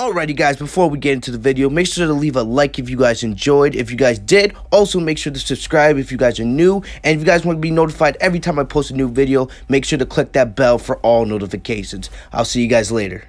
Alrighty guys, before we get into the video, make sure to leave a like if you guys enjoyed. If you guys did, also make sure to subscribe if you guys are new. And if you guys want to be notified every time I post a new video, make sure to click that bell for all notifications. I'll see you guys later.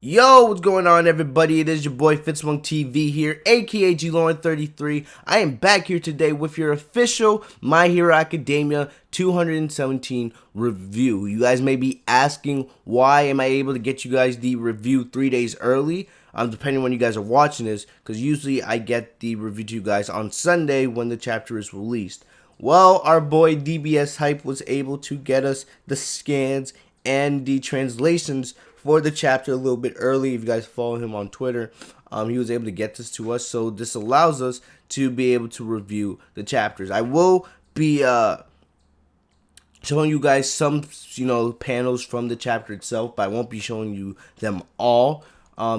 Yo, what's going on everybody? It is your boy Fitzwong TV here, aka GLauren33. I am back here today with your official My Hero Academia 217 review. You guys may be asking, why am I able to get you guys the review 3 days early? Depending on when you guys are watching this, because usually I get the review to you guys on Sunday when the chapter is released. Well, our boy DBS Hype was able to get us the scans and the translations for the chapter a little bit early. If you guys follow him on Twitter, he was able to get this to us, so this allows us to be able to review the chapters. I will be showing you guys some panels from the chapter itself, but I won't be showing you them all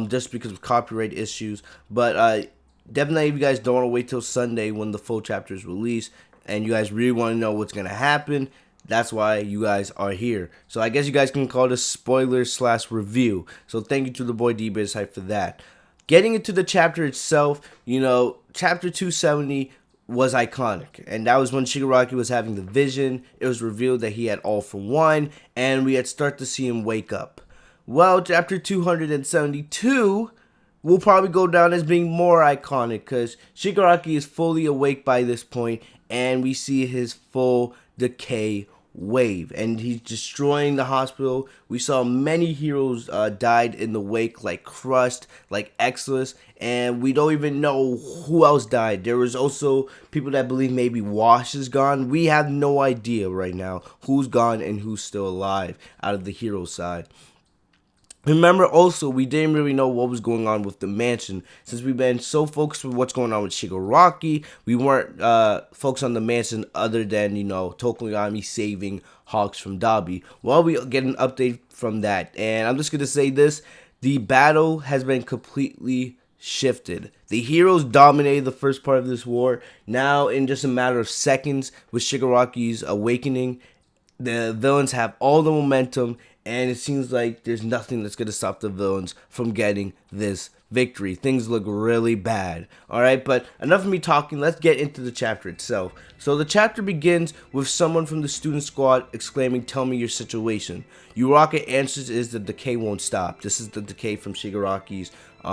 just because of copyright issues. But definitely, if you guys don't want to wait till Sunday when the full chapter is released and you guys really want to know what's going to happen, that's why you guys are here. So I guess you guys can call this spoiler/review. So thank you to the boy DBS Hype for that. Getting into the chapter itself, chapter 270 was iconic. And that was when Shigaraki was having the vision. It was revealed that he had all for one, and we had started to see him wake up. Well, chapter 272 will probably go down as being more iconic because Shigaraki is fully awake by this point, and we see his full decay wave, and he's destroying the hospital. We saw many heroes died in the wake, like Crust, like Exless, and we don't even know who else died. There was also people that believe maybe Wash is gone. We have no idea right now who's gone and who's still alive out of the hero side. Remember also, we didn't really know what was going on with the mansion. Since we've been so focused with what's going on with Shigaraki, we weren't focused on the mansion other than, Tokoyami saving Hawks from Dabi. Well, we get an update from that. And I'm just going to say this. The battle has been completely shifted. The heroes dominated the first part of this war. Now, in just a matter of seconds, with Shigaraki's awakening, the villains have all the momentum, and it seems like there's nothing that's going to stop the villains from getting this victory. Things look really bad. Alright, but enough of me talking. Let's get into the chapter itself. So the chapter begins with someone from the student squad exclaiming, "Tell me your situation." Uraka answers is the decay won't stop. This is the decay from Shigaraki's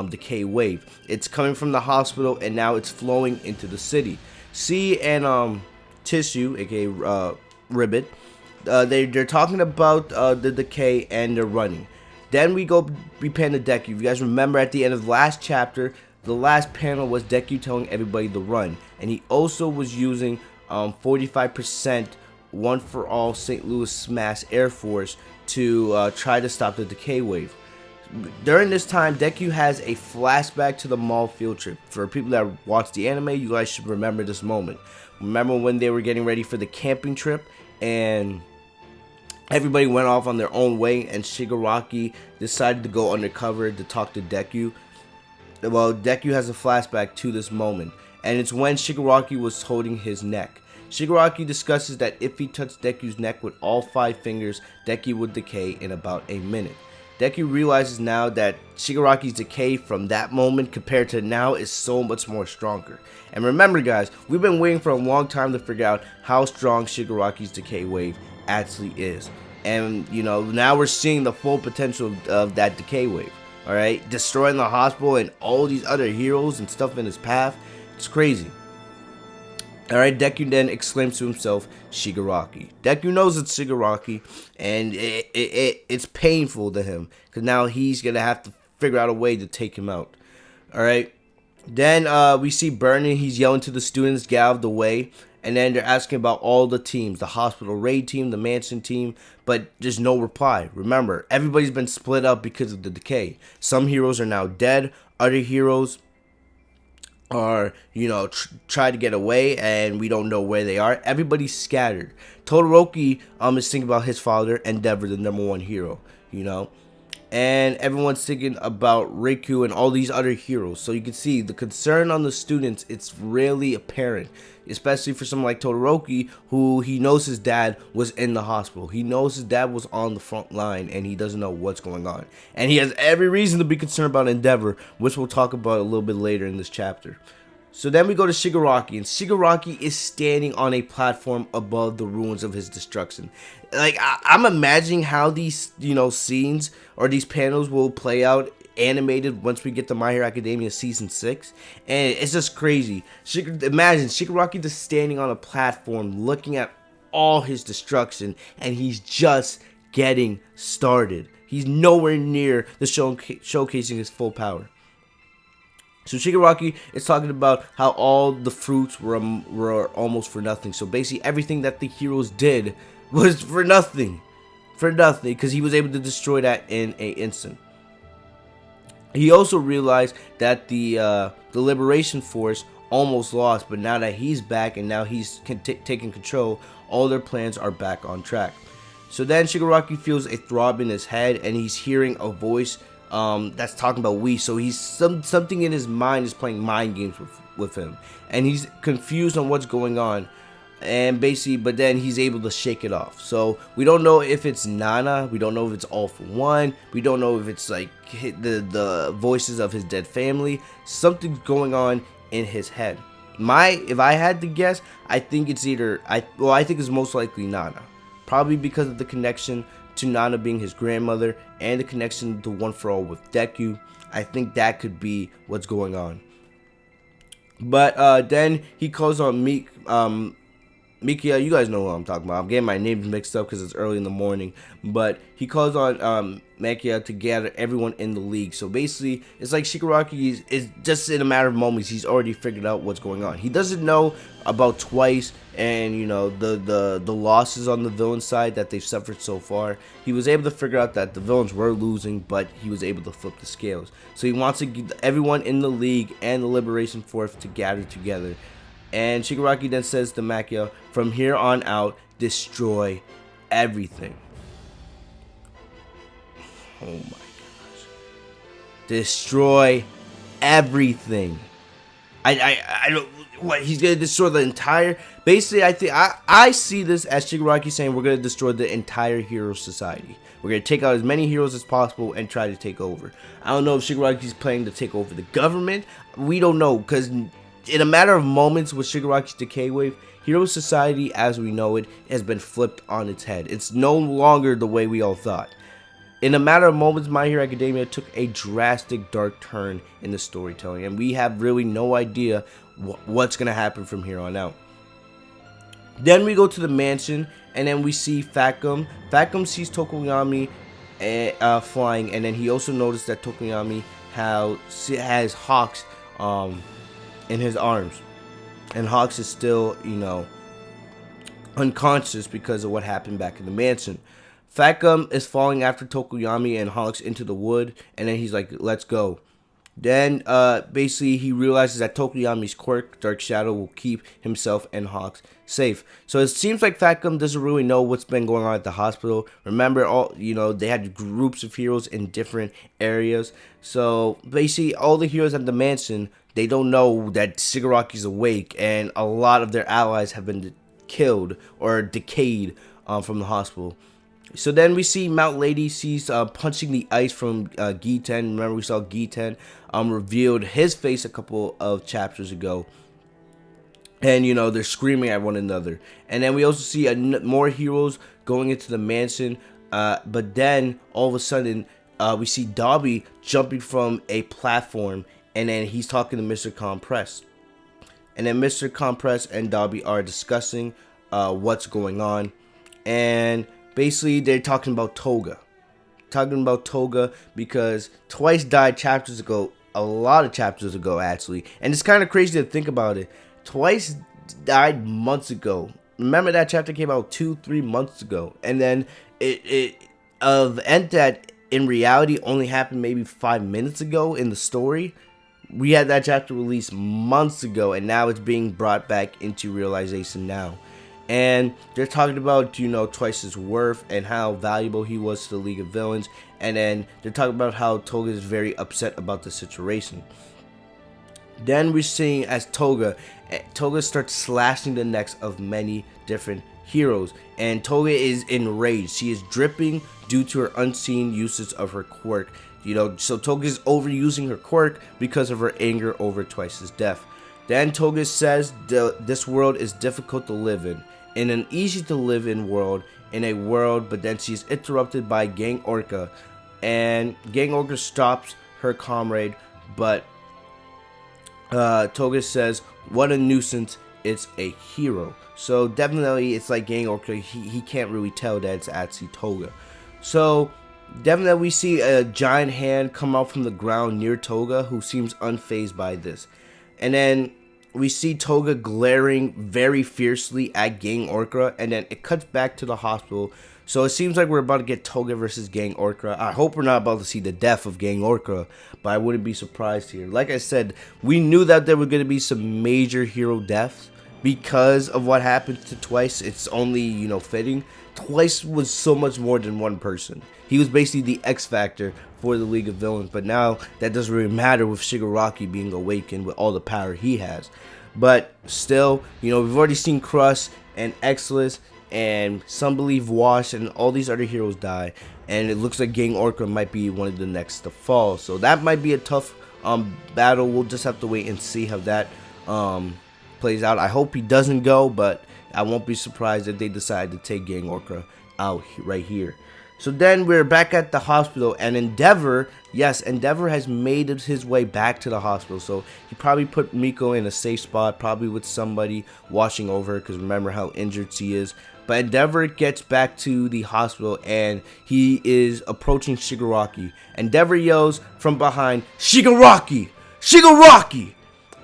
decay wave. It's coming from the hospital, and now it's flowing into the city. C and Tissue, aka Ribbit, they're talking about the decay, and they're running. Then we pan to Deku. If you guys remember, at the end of the last chapter, the last panel was Deku telling everybody to run, and he also was using 45% one for all St. Louis Smash Air Force to try to stop the decay wave. During this time, Deku has a flashback to the mall field trip. For people that watch the anime, you guys should remember this moment. Remember when they were getting ready for the camping trip, and everybody went off on their own way, and Shigaraki decided to go undercover to talk to Deku. Well, Deku has a flashback to this moment, and it's when Shigaraki was holding his neck. Shigaraki discusses that if he touched Deku's neck with all 5 fingers, Deku would decay in about a minute. Deku realizes now that Shigaraki's decay from that moment compared to now is so much more stronger. And remember guys, we've been waiting for a long time to figure out how strong Shigaraki's decay wave actually is. And now we're seeing the full potential of that decay wave. Alright, destroying the hospital and all these other heroes and stuff in his path. It's crazy. Alright, Deku then exclaims to himself, "Shigaraki." Deku knows it's Shigaraki, and it's painful to him, because now he's going to have to figure out a way to take him out. Alright, then we see Burning. He's yelling to the students, "Get out of the way." And then they're asking about all the teams, the hospital raid team, the mansion team, but there's no reply. Remember, everybody's been split up because of the decay. Some heroes are now dead, other heroes are, try to get away, and we don't know where they are. Everybody's scattered. Todoroki is thinking about his father, Endeavor, the #1 hero, and everyone's thinking about Riku and all these other heroes. So you can see the concern on the students, it's really apparent. especially for someone like Todoroki, who he knows his dad was in the hospital. He knows his dad was on the front line, and he doesn't know what's going on. And he has every reason to be concerned about Endeavor, which we'll talk about a little bit later in this chapter. So then we go to Shigaraki, and Shigaraki is standing on a platform above the ruins of his destruction. Like, I'm imagining how these, scenes or these panels will play out animated once we get to My Hero Academia Season 6. And it's just crazy. Imagine Shigaraki just standing on a platform looking at all his destruction, and he's just getting started. He's nowhere near the showcasing his full power. So Shigaraki is talking about how all the fruits were almost for nothing. So basically everything that the heroes did was for nothing. Because he was able to destroy that in an instant. He also realized that the Liberation Force almost lost, but now that he's back and now he's taking control, all their plans are back on track. So then Shigaraki feels a throb in his head, and he's hearing a voice that's talking about we. So he's something in his mind is playing mind games with him, and he's confused on what's going on. And basically, but then he's able to shake it off. So we don't know if it's Nana, we don't know if it's All for One, we don't know if it's like the voices of his dead family. Something's going on in his head. If I had to guess, I think it's I think it's most likely Nana, probably because of the connection to Nana being his grandmother and the connection to One for All with Deku. I think that could be what's going on. But then he calls on Mikia. You guys know what I'm talking about. I'm getting my names mixed up because it's early in the morning. But he calls on Mikia to gather everyone in the league. So basically, it's like Shigaraki is just in a matter of moments, he's already figured out what's going on. He doesn't know about Twice and the losses on the villain side that they've suffered so far. He was able to figure out that the villains were losing, but he was able to flip the scales. So he wants to get everyone in the league and the Liberation Force to gather together. And Shigaraki then says to Mikia, from here on out, destroy everything. Oh my gosh. Destroy everything. I don't, what, he's going to destroy the entire, basically I see this as Shigaraki saying we're going to destroy the entire hero society. We're going to take out as many heroes as possible and try to take over. I don't know if Shigaraki's planning to take over the government. We don't know, because in a matter of moments with Shigaraki's decay wave, Hero Society as we know it has been flipped on its head. It's no longer the way we all thought. In a matter of moments, My Hero Academia took a drastic dark turn in the storytelling, and we have really no idea what's going to happen from here on out. Then we go to the mansion, and then we see Facum. Facum sees Tokoyami flying, and then he also noticed that Tokoyami has Hawks in his arms, and Hawks is still unconscious because of what happened back in the mansion. Facum is falling after Tokoyami and Hawks into the wood, and then he's like, let's go. Then basically he realizes that Tokoyami's quirk, Dark Shadow, will keep himself and Hawks safe. So it seems like Facum doesn't really know what's been going on at the hospital. Remember, they had groups of heroes in different areas. So basically all the heroes at the mansion, they don't know that Shigaraki's awake, and a lot of their allies have been killed or decayed from the hospital. So then we see Mount Lady sees punching the ice from Giten. Remember, we saw Giten revealed his face a couple of chapters ago. And, they're screaming at one another. And then we also see more heroes going into the mansion. But then, all of a sudden, we see Dobby jumping from a platform. And then he's talking to Mr. Compress. And then Mr. Compress and Dobby are discussing what's going on. And basically, they're talking about Toga. Because Twice died chapters ago. A lot of chapters ago, actually. And it's kind of crazy to think about it. Twice died months ago. Remember that chapter came out 2-3 months ago. And then the event that in reality only happened maybe 5 minutes ago in the story. We had that chapter released months ago, and now it's being brought back into realization now. And they're talking about, Twice's worth and how valuable he was to the League of Villains. And then they're talking about how Toga is very upset about the situation. Then we're seeing as Toga starts slashing the necks of many different heroes, and Toga is enraged. She is dripping due to her unseen usage of her quirk. So Toga is overusing her quirk because of her anger over Twice's death. Then Toga says this world is difficult to live in an easy to live in world, but then she's interrupted by Gang Orca, and Gang Orca stops her comrade, but Toga says, what a nuisance, it's a hero. So definitely it's like Gang Orca, he can't really tell that it's actually Toga. So definitely we see a giant hand come out from the ground near Toga, who seems unfazed by this. And then we see Toga glaring very fiercely at Gang Orca, and then it cuts back to the hospital. So it seems like we're about to get Toga versus Gang Orca. I hope we're not about to see the death of Gang Orca, but I wouldn't be surprised here. Like I said, we knew that there were going to be some major hero deaths because of what happened to Twice. It's only, fitting. Twice was so much more than one person. He was basically the X Factor for the League of Villains, but now that doesn't really matter with Shigaraki being awakened with all the power he has. But still, we've already seen Crust and Exless, and some believe Wash, and all these other heroes die, and it looks like Gang Orca might be one of the next to fall. So that might be a tough battle. We'll just have to wait and see how that plays out. I hope he doesn't go, but I won't be surprised if they decide to take Gang Orca out right here. So then we're back at the hospital, and Endeavor has made his way back to the hospital. So he probably put Miko in a safe spot, probably with somebody watching over her, because remember how injured she is. But Endeavor gets back to the hospital, and he is approaching Shigaraki. Endeavor yells from behind, "Shigaraki! Shigaraki!"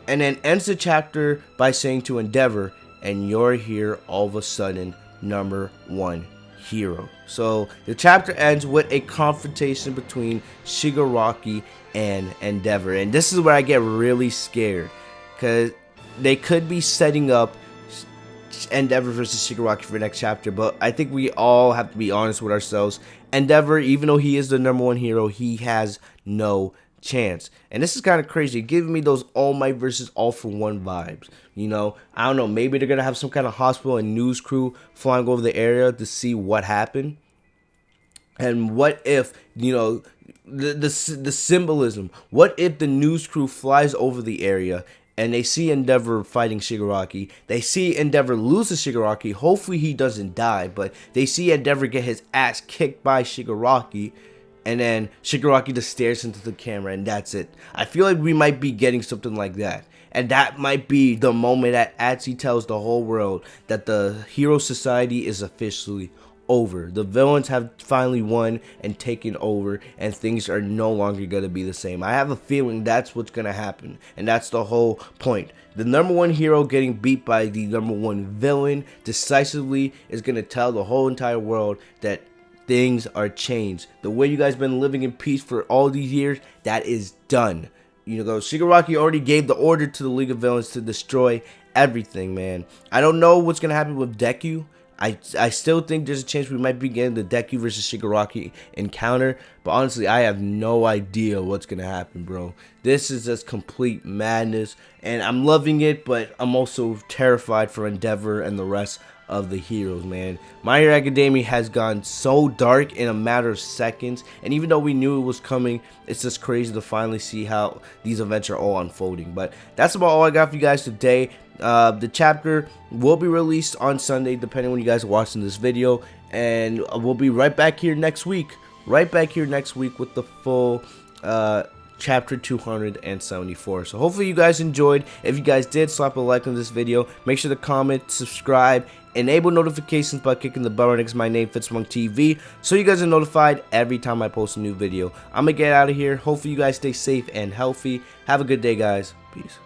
And then ends the chapter by saying to Endeavor, "And you're here all of a sudden, #1 hero." So the chapter ends with a confrontation between Shigaraki and Endeavor, and this is where I get really scared, because they could be setting up Endeavor versus Shigaraki for the next chapter, but I think we all have to be honest with ourselves. Endeavor, even though he is the #1 hero, he has no chance. And this is kind of crazy, giving me those All Might versus All For One vibes. I don't know, maybe they're gonna have some kind of hospital and news crew flying over the area to see what happened. And what if, the symbolism, what if the news crew flies over the area and they see Endeavor fighting Shigaraki, they see Endeavor lose to Shigaraki, hopefully he doesn't die, but they see Endeavor get his ass kicked by Shigaraki, and then Shigaraki just stares into the camera, and that's it. I feel like we might be getting something like that. And that might be the moment that Atsushi tells the whole world that the Hero Society is officially over. The villains have finally won and taken over, and things are no longer going to be the same. I have a feeling that's what's going to happen, and that's the whole point. The #1 hero getting beat by the #1 villain decisively is going to tell the whole entire world that things are changed. The way you guys been living in peace for all these years, that is done. Shigaraki already gave the order to the League of Villains to destroy everything, man. I don't know what's going to happen with Deku. I still think there's a chance we might be getting the Deku versus Shigaraki encounter, but honestly, I have no idea what's going to happen, bro. This is just complete madness, and I'm loving it, but I'm also terrified for Endeavor and the rest of the heroes, man. My Hero Academia has gone so dark in a matter of seconds, and even though we knew it was coming, it's just crazy to finally see how these events are all unfolding. But that's about all I got for you guys today. The chapter will be released on Sunday, depending when you guys are watching this video, and we'll be right back here next week. With the full chapter 274. So hopefully you guys enjoyed. If you guys did, slap a like on this video. Make sure to comment, subscribe, enable notifications by clicking the bell next to my name, FitzMonkTV, so you guys are notified every time I post a new video. I'm gonna get out of here. Hopefully you guys stay safe and healthy. Have a good day, guys. Peace.